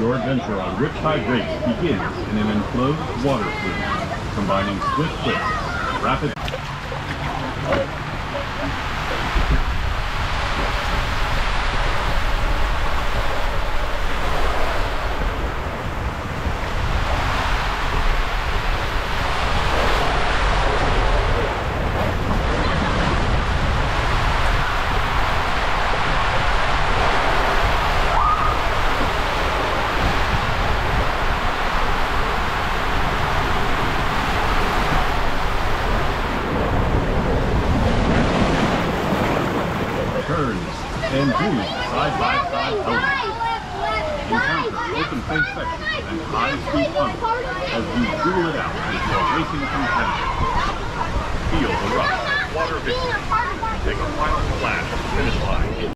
Your adventure on Riptide Race begins in an enclosed water flume, combining swift twists, rapid... turns and moves side-by-side elements. Encounter open-face sections and high-speed tunnels as you duel it out with your racing competitors. Feel the rush of water victory